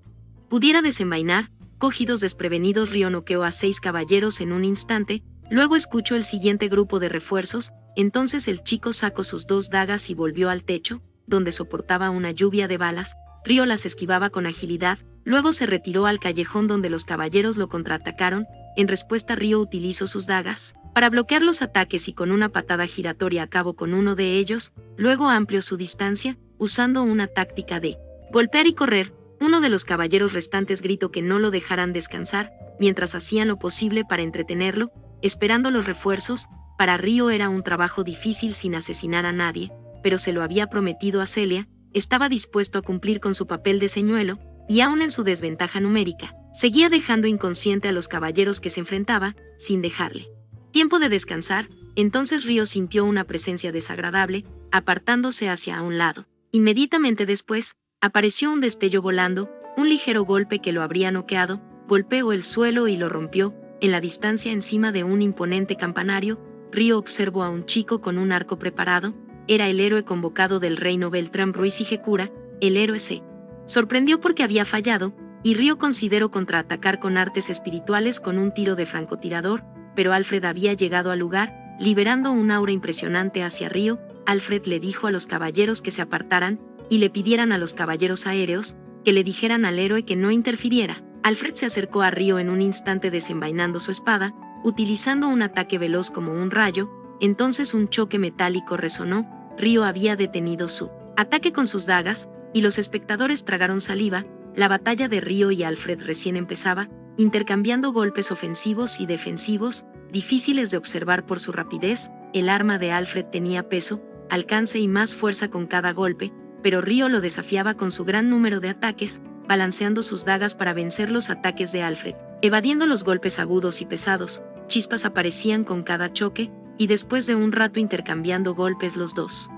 S1: pudiera desenvainar. Cogidos desprevenidos, Ryo noqueó a 6 caballeros en un instante. Luego escuchó el siguiente grupo de refuerzos. Entonces el chico sacó sus 2 dagas y volvió al techo, donde soportaba una lluvia de balas. Ryo las esquivaba con agilidad. Luego se retiró al callejón donde los caballeros lo contraatacaron. En respuesta, Ryo utilizó sus dagas para bloquear los ataques y con una patada giratoria acabó con uno de ellos. Luego amplió su distancia, usando una táctica de golpear y correr. Uno de los caballeros restantes gritó que no lo dejaran descansar, mientras hacían lo posible para entretenerlo, esperando los refuerzos. Para Río era un trabajo difícil sin asesinar a nadie, pero se lo había prometido a Celia, estaba dispuesto a cumplir con su papel de señuelo, y aún en su desventaja numérica, seguía dejando inconsciente a los caballeros que se enfrentaba, sin dejarle tiempo de descansar. Entonces Río sintió una presencia desagradable, apartándose hacia un lado. Inmediatamente después, apareció un destello volando, un ligero golpe que lo habría noqueado, golpeó el suelo y lo rompió. En la distancia encima de un imponente campanario, Río observó a un chico con un arco preparado. Era el héroe convocado del reino Beltrán Ruiz y Jecura. El héroe se sorprendió porque había fallado, y Río consideró contraatacar con artes espirituales con un tiro de francotirador, pero Alfred había llegado al lugar, liberando un aura impresionante hacia Río. Alfred le dijo a los caballeros que se apartaran, y le pidieran a los caballeros aéreos que le dijeran al héroe que no interfiriera. Alfred se acercó a Río en un instante desenvainando su espada, utilizando un ataque veloz como un rayo. Entonces un choque metálico resonó. Río había detenido su ataque con sus dagas, y los espectadores tragaron saliva. La batalla de Río y Alfred recién empezaba, intercambiando golpes ofensivos y defensivos, difíciles de observar por su rapidez. El arma de Alfred tenía peso, alcance y más fuerza con cada golpe, pero Río lo desafiaba con su gran número de ataques, balanceando sus dagas para vencer los ataques de Alfred, evadiendo los golpes agudos y pesados. Chispas aparecían con cada choque, y después de un rato intercambiando golpes los dos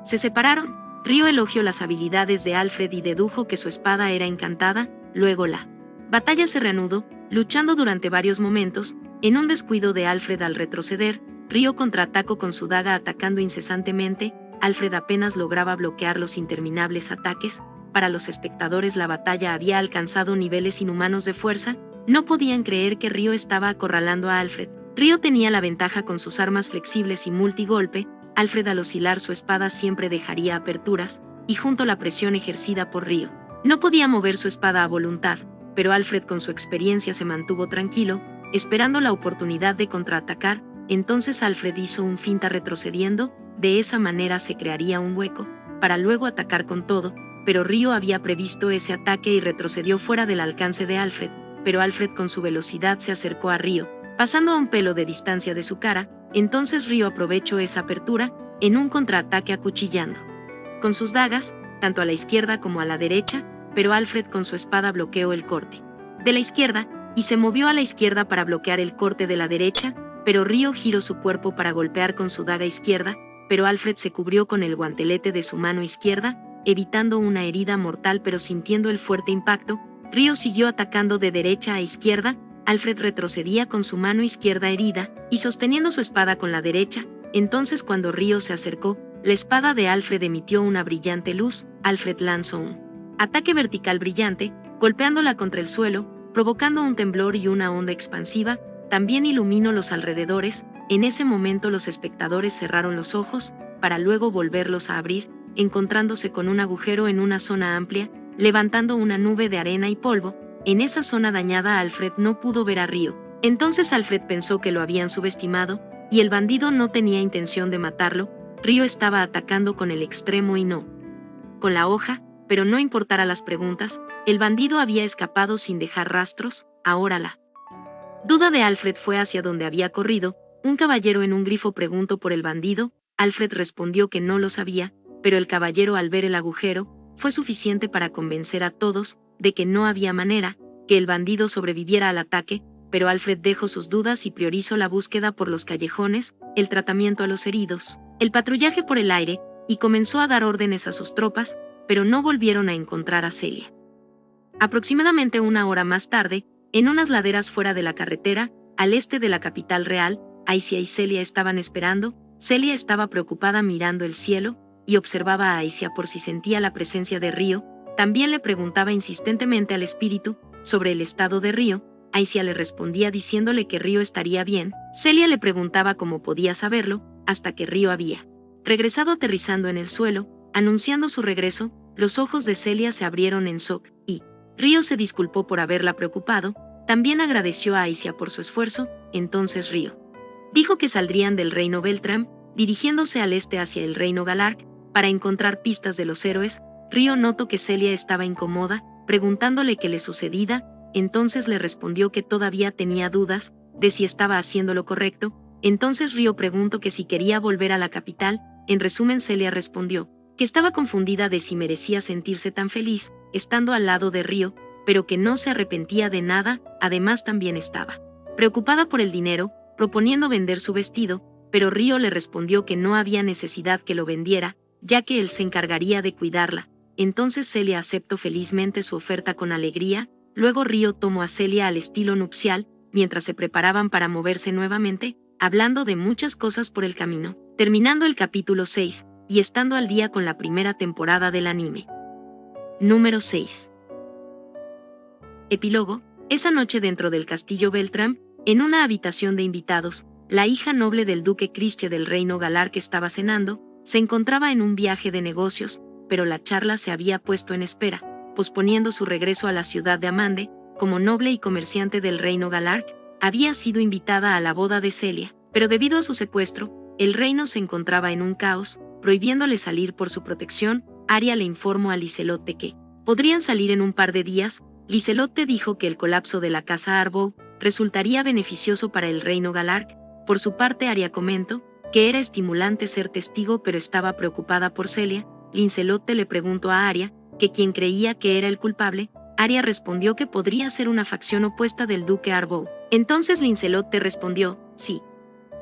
S1: se separaron. Río elogió las habilidades de Alfred y dedujo que su espada era encantada. Luego la batalla se reanudó, luchando durante varios momentos. En un descuido de Alfred al retroceder, Río contraatacó con su daga atacando incesantemente. Alfred apenas lograba bloquear los interminables ataques. Para los espectadores la batalla había alcanzado niveles inhumanos de fuerza. No podían creer que Río estaba acorralando a Alfred. Río tenía la ventaja con sus armas flexibles y multigolpe. Alfred al oscilar su espada siempre dejaría aperturas, y junto a la presión ejercida por Río, no podía mover su espada a voluntad, pero Alfred con su experiencia se mantuvo tranquilo, esperando la oportunidad de contraatacar. Entonces Alfred hizo un finta retrocediendo, de esa manera se crearía un hueco, para luego atacar con todo, pero Río había previsto ese ataque y retrocedió fuera del alcance de Alfred, pero Alfred con su velocidad se acercó a Río, pasando a un pelo de distancia de su cara. Entonces Río aprovechó esa apertura, en un contraataque acuchillando con sus dagas, tanto a la izquierda como a la derecha, pero Alfred con su espada bloqueó el corte de la izquierda, y se movió a la izquierda para bloquear el corte de la derecha, pero Río giró su cuerpo para golpear con su daga izquierda, pero Alfred se cubrió con el guantelete de su mano izquierda, evitando una herida mortal pero sintiendo el fuerte impacto. Río siguió atacando de derecha a izquierda. Alfred retrocedía con su mano izquierda herida, y sosteniendo su espada con la derecha. Entonces cuando Río se acercó, la espada de Alfred emitió una brillante luz. Alfred lanzó un ataque vertical brillante, golpeándola contra el suelo, provocando un temblor y una onda expansiva. También iluminó los alrededores. En ese momento los espectadores cerraron los ojos, para luego volverlos a abrir, encontrándose con un agujero en una zona amplia, levantando una nube de arena y polvo. En esa zona dañada Alfred no pudo ver a Río. Entonces Alfred pensó que lo habían subestimado, y el bandido no tenía intención de matarlo. Río estaba atacando con el extremo y no con la hoja, pero no importara las preguntas, el bandido había escapado sin dejar rastros. Ahora la duda de Alfred fue hacia donde había corrido. Un caballero en un grifo preguntó por el bandido. Alfred respondió que no lo sabía, pero el caballero al ver el agujero, fue suficiente para convencer a todos de que no había manera que el bandido sobreviviera al ataque, pero Alfred dejó sus dudas y priorizó la búsqueda por los callejones, el tratamiento a los heridos, el patrullaje por el aire, y comenzó a dar órdenes a sus tropas, pero no volvieron a encontrar a Celia. Aproximadamente una hora más tarde, en unas laderas fuera de la carretera, al este de la capital real, Aicia y Celia estaban esperando. Celia estaba preocupada mirando el cielo, y observaba a Aicia por si sentía la presencia de Río. También le preguntaba insistentemente al espíritu sobre el estado de Río. Aicia le respondía diciéndole que Río estaría bien. Celia le preguntaba cómo podía saberlo, hasta que Río había regresado aterrizando en el suelo, anunciando su regreso. Los ojos de Celia se abrieron en shock, y Río se disculpó por haberla preocupado. También agradeció a Aicia por su esfuerzo. Entonces Río dijo que saldrían del reino Beltrán, dirigiéndose al este hacia el reino Galark, para encontrar pistas de los héroes. Río notó que Celia estaba incómoda, preguntándole qué le sucedía. entonces le respondió que todavía tenía dudas de si estaba haciendo lo correcto. Entonces Ryo preguntó que si quería volver a la capital. En resumen, Celia respondió que estaba confundida de si merecía sentirse tan feliz estando al lado de Ryo, pero que no se arrepentía de nada. Además, también estaba preocupada por el dinero, proponiendo vender su vestido, pero Ryo le respondió que no había necesidad que lo vendiera, ya que él se encargaría de cuidarla. Entonces Celia aceptó felizmente su oferta con alegría. Luego Ryo tomó a Celia al estilo nupcial, mientras se preparaban para moverse nuevamente, hablando de muchas cosas por el camino, terminando el capítulo 6, y estando al día con la primera temporada del anime. Número 6. Epílogo. Esa noche dentro del castillo Beltram, en una habitación de invitados, la hija noble del duque Christie del reino Galar que estaba cenando, se encontraba en un viaje de negocios, pero la charla se había puesto en espera, posponiendo su regreso a la ciudad de Amande. Como noble y comerciante del reino Galar, había sido invitada a la boda de Celia, pero debido a su secuestro, el reino se encontraba en un caos, prohibiéndole salir por su protección. Arya le informó a Liselotte que podrían salir en un par de días. Liselotte dijo que el colapso de la casa Arbow resultaría beneficioso para el reino Galar. Por su parte, Arya comentó que era estimulante ser testigo, pero estaba preocupada por Celia. Liselotte le preguntó a Arya que quién creía que era el culpable. Arya respondió que podría ser una facción opuesta del duque Arbow. Entonces Liselotte respondió, sí.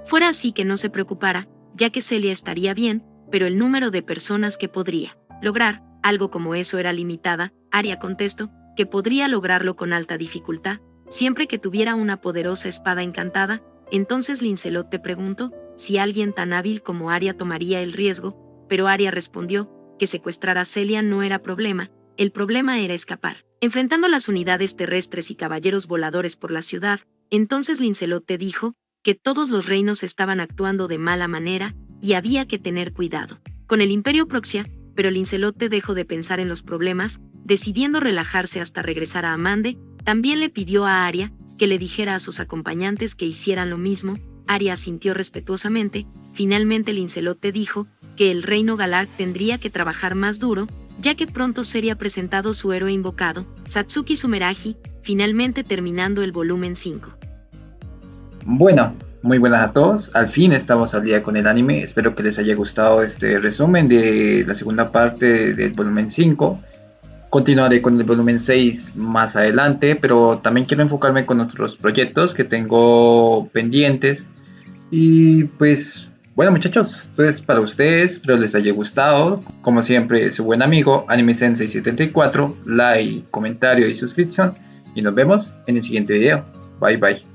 S1: Fuera así, que no se preocupara, ya que Celia estaría bien, pero el número de personas que podría lograr algo como eso era limitada. Arya contestó que podría lograrlo con alta dificultad, siempre que tuviera una poderosa espada encantada. Entonces Liselotte preguntó si alguien tan hábil como Arya tomaría el riesgo, pero Arya respondió que secuestrar a Celia no era problema, el problema era escapar, enfrentando las unidades terrestres y caballeros voladores por la ciudad. Entonces Liselotte dijo que todos los reinos estaban actuando de mala manera y había que tener cuidado con el Imperio Proxia, pero Liselotte dejó de pensar en los problemas, decidiendo relajarse hasta regresar a Amande. También le pidió a Arya que le dijera a sus acompañantes que hicieran lo mismo. Arya asintió respetuosamente. Finalmente Liselotte dijo que el reino Galar tendría que trabajar más duro, ya que pronto sería presentado su héroe invocado, Satsuki Sumeragi, finalmente terminando el volumen 5.
S2: Bueno, muy buenas a todos. Al fin estamos al día con el anime. Espero que les haya gustado este resumen de la segunda parte del volumen 5. Continuaré con el volumen 6 más adelante, pero también quiero enfocarme con otros proyectos que tengo pendientes. Y pues, bueno muchachos, esto es para ustedes, espero les haya gustado. Como siempre, su buen amigo Anime Sensei 74, like, comentario y suscripción. Y nos vemos en el siguiente video. Bye bye.